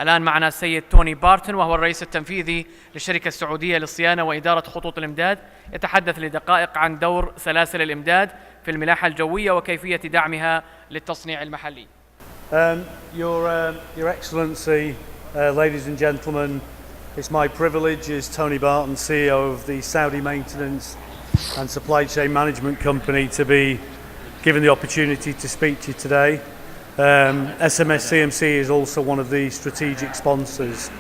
الآن معنا السيد توني بارتن، وهو الرئيس التنفيذي للشركة السعودية للصيانة وإدارة خطوط الامداد، يتحدث لدقائق عن دور سلاسل الامداد في الملاحة الجوية وكيفية دعمها للتصنيع المحلي. Your Excellency, ladies and gentlemen, it's my privilege as Tony Barton, CEO of the Saudi Maintenance and Supply Chain Management Company, to be given the opportunity to speak to you today. SMS CMC is also one of the strategic sponsors.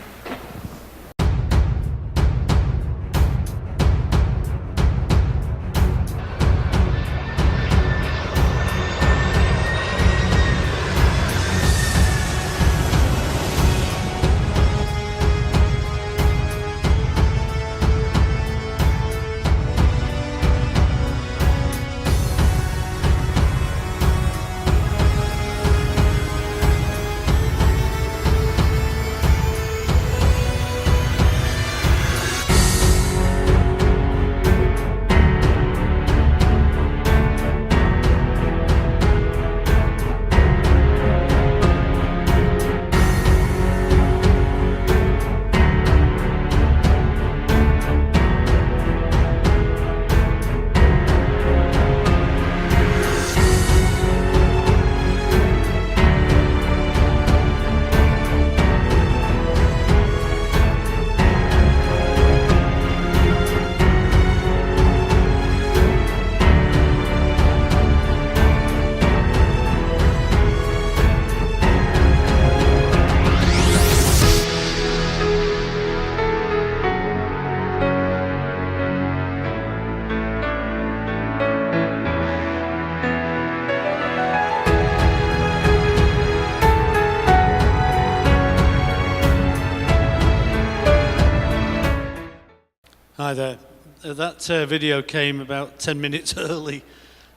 Hi there. That video came about 10 minutes early,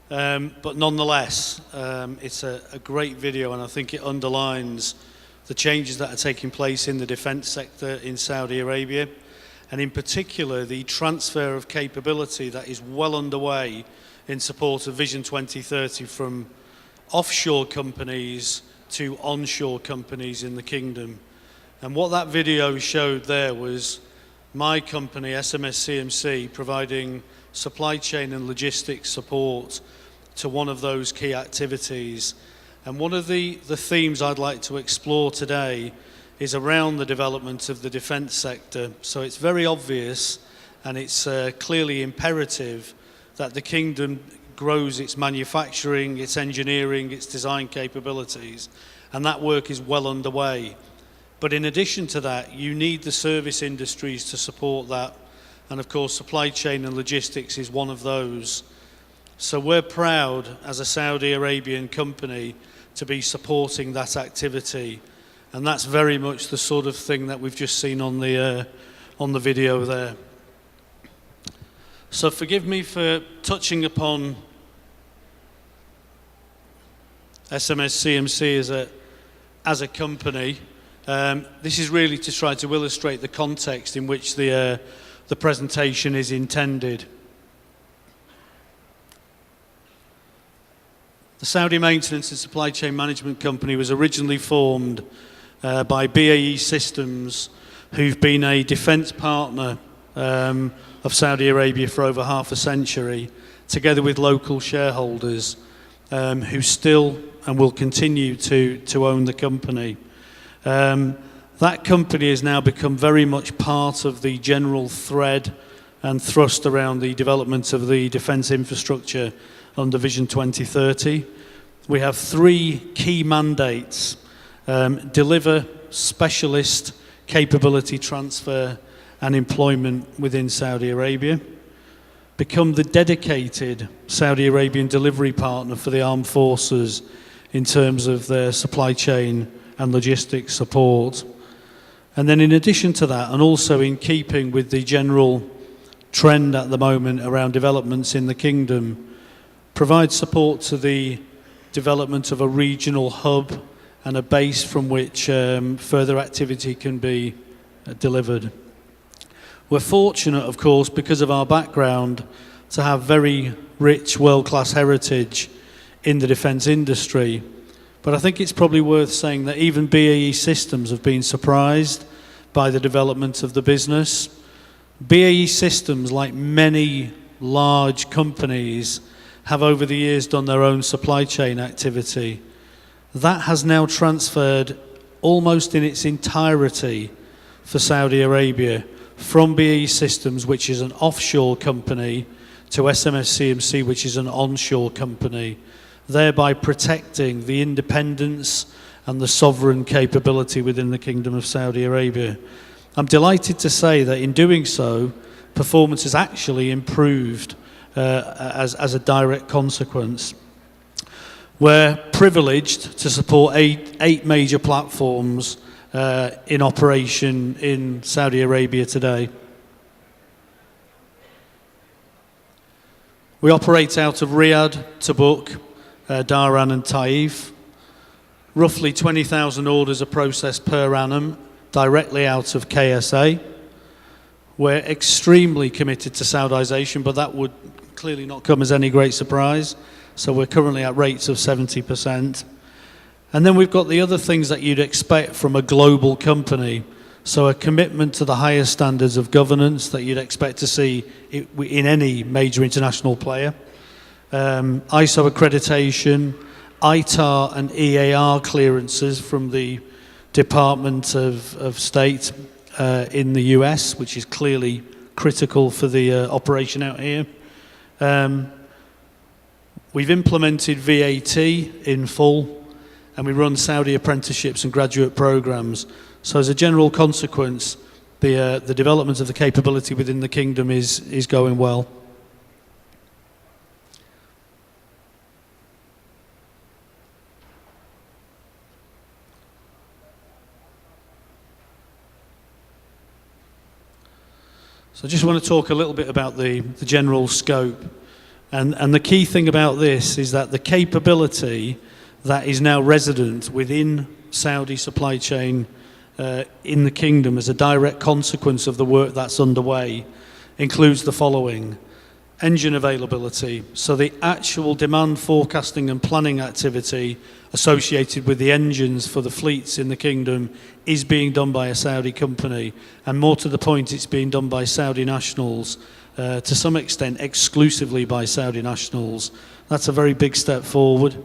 but nonetheless, it's a great video, and I think it underlines the changes that are taking place in the defence sector in Saudi Arabia, and in particular the transfer of capability that is well underway in support of Vision 2030 from offshore companies to onshore companies in the kingdom. And what that video showed there was my company, SMS CMC, providing supply chain and logistics support to one of those key activities. And one of the themes I'd like to explore today is around the development of the defence sector. So it's very obvious, and it's clearly imperative, that the kingdom grows its manufacturing, its engineering, its design capabilities, and that work is well underway. But in addition to that, you need the service industries to support that. And of course, supply chain and logistics is one of those. So we're proud as a Saudi Arabian company to be supporting that activity. And that's very much the sort of thing that we've just seen on the video there. So forgive me for touching upon SMS CMC as a company. This is really to try to illustrate the context in which the presentation is intended. The Saudi Maintenance and Supply Chain Management Company was originally formed by BAE Systems, who've been a defence partner of Saudi Arabia for over half a century, together with local shareholders who still and will continue to own the company. That company has now become very much part of the general thread and thrust around the development of the defence infrastructure under Vision 2030. We have three key mandates: deliver specialist capability transfer and employment within Saudi Arabia, become the dedicated Saudi Arabian delivery partner for the armed forces in terms of their supply chain and logistics support. And then in addition to that, and also in keeping with the general trend at the moment around developments in the kingdom, provide support to the development of a regional hub and a base from which further activity can be delivered. We're fortunate, of course, because of our background, to have very rich world-class heritage in the defence industry, But I think it's probably worth saying that even BAE Systems have been surprised by the development of the business. BAE Systems, like many large companies, have over the years done their own supply chain activity. That has now transferred almost in its entirety for Saudi Arabia from BAE Systems, which is an offshore company, to SMS CMC, which is an onshore company, thereby protecting the independence and the sovereign capability within the Kingdom of Saudi Arabia. I'm delighted to say that in doing so, performance has actually improved as a direct consequence. We're privileged to support eight major platforms in operation in Saudi Arabia today. We operate out of Riyadh, Tabuk, Dhahran and Taif. Roughly 20,000 orders are processed per annum directly out of KSA. We're extremely committed to Saudization, but that would clearly not come as any great surprise. So we're currently at rates of 70%. And then we've got the other things that you'd expect from a global company. So a commitment to the highest standards of governance that you'd expect to see in any major international player. ISO accreditation, ITAR and EAR clearances from the Department of State in the US, which is clearly critical for the operation out here. We've implemented VAT in full, and we run Saudi apprenticeships and graduate programs. So as a general consequence, the development of the capability within the kingdom is going well. So I just want to talk a little bit about the general scope. And the key thing about this is that the capability that is now resident within Saudi supply chain in the kingdom as a direct consequence of the work that's underway includes the following: engine availability, so the actual demand forecasting and planning activity associated with the engines for the fleets in the kingdom is being done by a Saudi company, and more to the point, it's being done by Saudi nationals, to some extent exclusively by Saudi nationals. That's a very big step forward.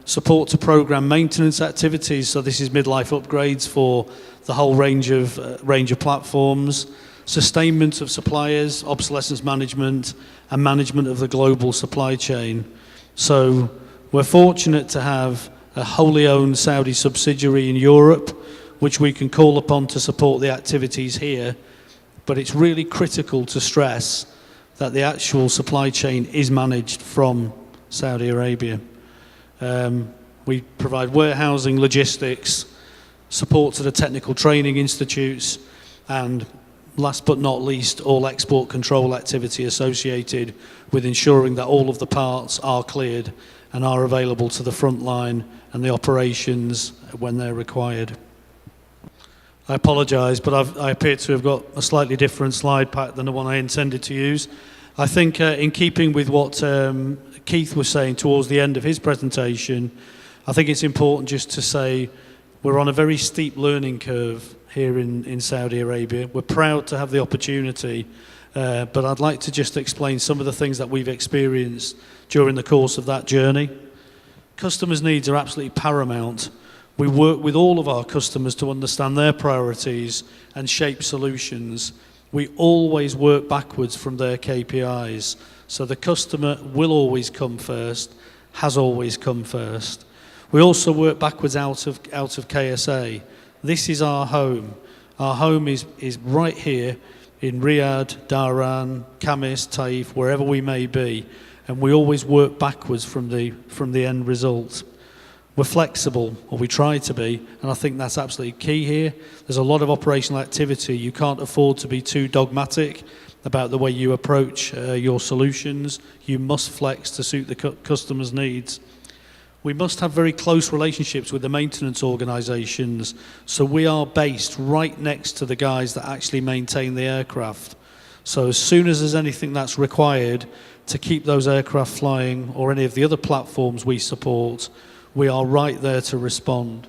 Support to program maintenance activities, so this is midlife upgrades for the whole range of platforms. Sustainment of suppliers, obsolescence management, and management of the global supply chain. So we're fortunate to have a wholly owned Saudi subsidiary in Europe, which we can call upon to support the activities here. But it's really critical to stress that the actual supply chain is managed from Saudi Arabia. We provide warehousing, logistics, support to the technical training institutes, and last but not least, all export control activity associated with ensuring that all of the parts are cleared and are available to the front line and the operations when they're required. I apologise, but I appear to have got a slightly different slide pack than the one I intended to use. I think in keeping with what Keith was saying towards the end of his presentation, I think it's important just to say we're on a very steep learning curve here in Saudi Arabia. We're proud to have the opportunity, but I'd like to just explain some of the things that we've experienced during the course of that journey. Customers' needs are absolutely paramount. We work with all of our customers to understand their priorities and shape solutions. We always work backwards from their KPIs. So the customer will always come first, has always come first. We also work backwards out of KSA. This is our home. Our home is right here in Riyadh, Dhahran, Khamis, Taif, wherever we may be. And we always work backwards from the end result. We're flexible, or we try to be, and I think that's absolutely key here. There's a lot of operational activity. You can't afford to be too dogmatic about the way you approach your solutions. You must flex to suit the customer's needs. We must have very close relationships with the maintenance organisations, so we are based right next to the guys that actually maintain the aircraft. So as soon as there's anything that's required to keep those aircraft flying, or any of the other platforms we support, we are right there to respond.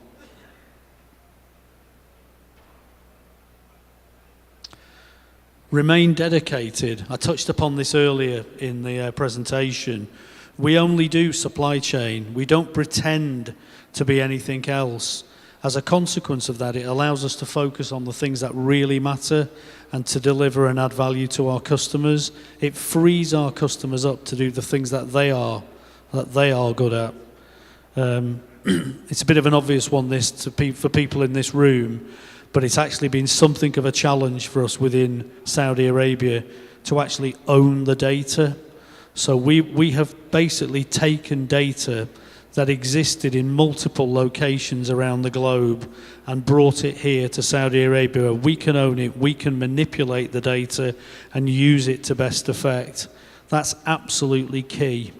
Remain dedicated. I touched upon this earlier in the presentation. We only do supply chain. We don't pretend to be anything else. As a consequence of that, it allows us to focus on the things that really matter and to deliver and add value to our customers. It frees our customers up to do the things that they are good at. It's a bit of an obvious one, this, for people in this room, but it's actually been something of a challenge for us within Saudi Arabia to actually own the data. So we have basically taken data that existed in multiple locations around the globe and brought it here to Saudi Arabia. We can own it, we can manipulate the data and use it to best effect. That's absolutely key.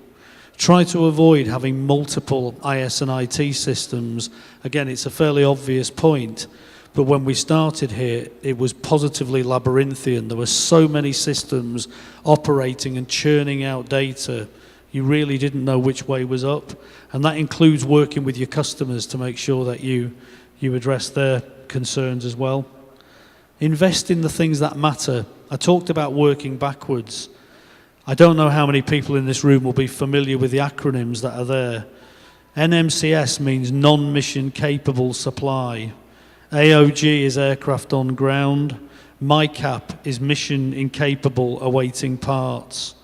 Try to avoid having multiple IS and IT systems. Again, it's a fairly obvious point, but when we started here, it was positively labyrinthian. There were so many systems operating and churning out data. You really didn't know which way was up. And that includes working with your customers to make sure that you address their concerns as well. Invest in the things that matter. I talked about working backwards. I don't know how many people in this room will be familiar with the acronyms that are there. NMCS means non-mission capable supply. AOG is aircraft on ground. MICAP is mission incapable awaiting parts.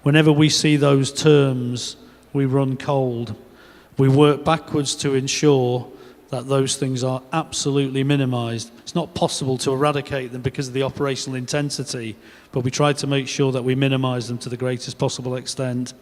Whenever we see those terms, we run cold. We work backwards to ensure that those things are absolutely minimized. It's not possible to eradicate them because of the operational intensity, but we try to make sure that we minimize them to the greatest possible extent.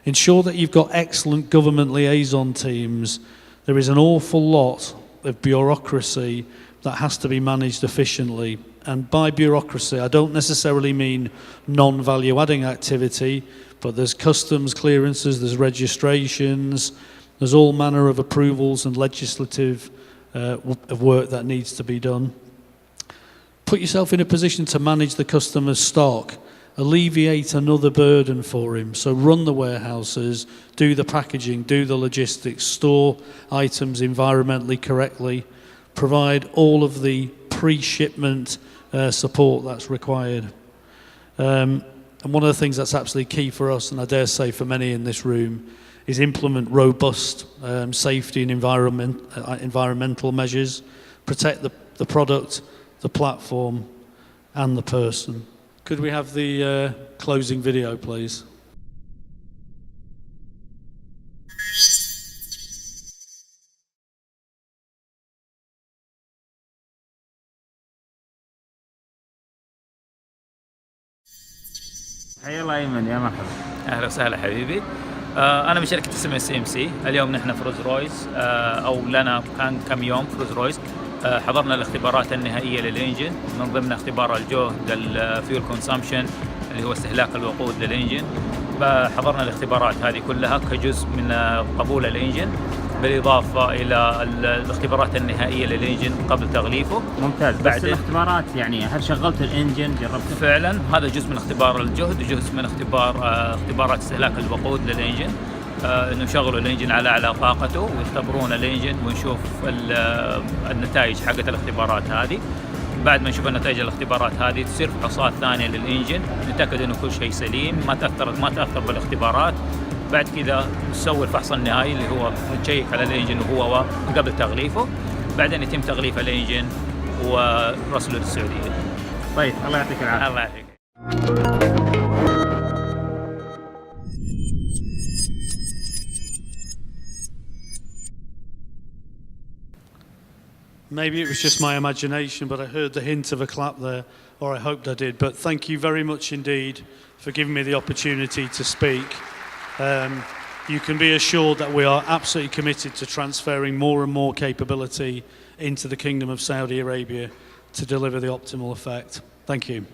Ensure that you've got excellent government liaison teams. There is an awful lot of bureaucracy that has to be managed efficiently. And by bureaucracy, I don't necessarily mean non-value adding activity, but there's customs clearances, there's registrations, there's all manner of approvals and legislative of work that needs to be done. Put yourself in a position to manage the customer's stock, alleviate another burden for him. So run the warehouses, do the packaging, do the logistics, store items environmentally correctly, provide all of the pre-shipment support that's required. And one of the things that's absolutely key for us, and I dare say for many in this room, is implement robust safety and environmental measures, protect the product, the platform, and the person. Could we have the closing video, please? حيا الله ايمن، يا مرحبا. اهلا وسهلا حبيبي. انا من شركه اسمها CMC. اليوم نحن في روز رويس، او لنا كان كم يوم في روز رويس. حضرنا الاختبارات النهائيه للانجن، من ضمن اختبار الجهد الفيول كونسامشن اللي هو استهلاك الوقود للانجن. حضرنا الاختبارات هذه كلها كجزء من قبول الانجن، بالاضافه الى الاختبارات النهائيه للانجن قبل تغليفه. ممتاز. بس الاختبارات يعني هل شغلت الانجن، جربته؟ فعلا هذا جزء من اختبار الجهد وجزء من اختبارات استهلاك الوقود للانجن. انه يشغلوا الانجن على اعلى طاقته ويختبرون الانجن ونشوف النتائج حقت الاختبارات هذه. بعد ما نشوف نتائج الاختبارات هذه تصير فحوصات ثانيه للانجن، نتاكد انه كل شيء سليم، ما تاثر بالاختبارات. بعد كذا نسوي الفحص النهائي اللي هو نشيك على الانجن وهو قبل تغليفه. بعدين يتم تغليف الانجن ورسله للسعوديه. طيب، الله يعطيك العافيه. الله يعافيك. Maybe it was just my imagination, but I heard the hint of a clap there, or I hoped I did. But thank you very much indeed for giving me the opportunity to speak. You can be assured that we are absolutely committed to transferring more and more capability into the Kingdom of Saudi Arabia to deliver the optimal effect. Thank you.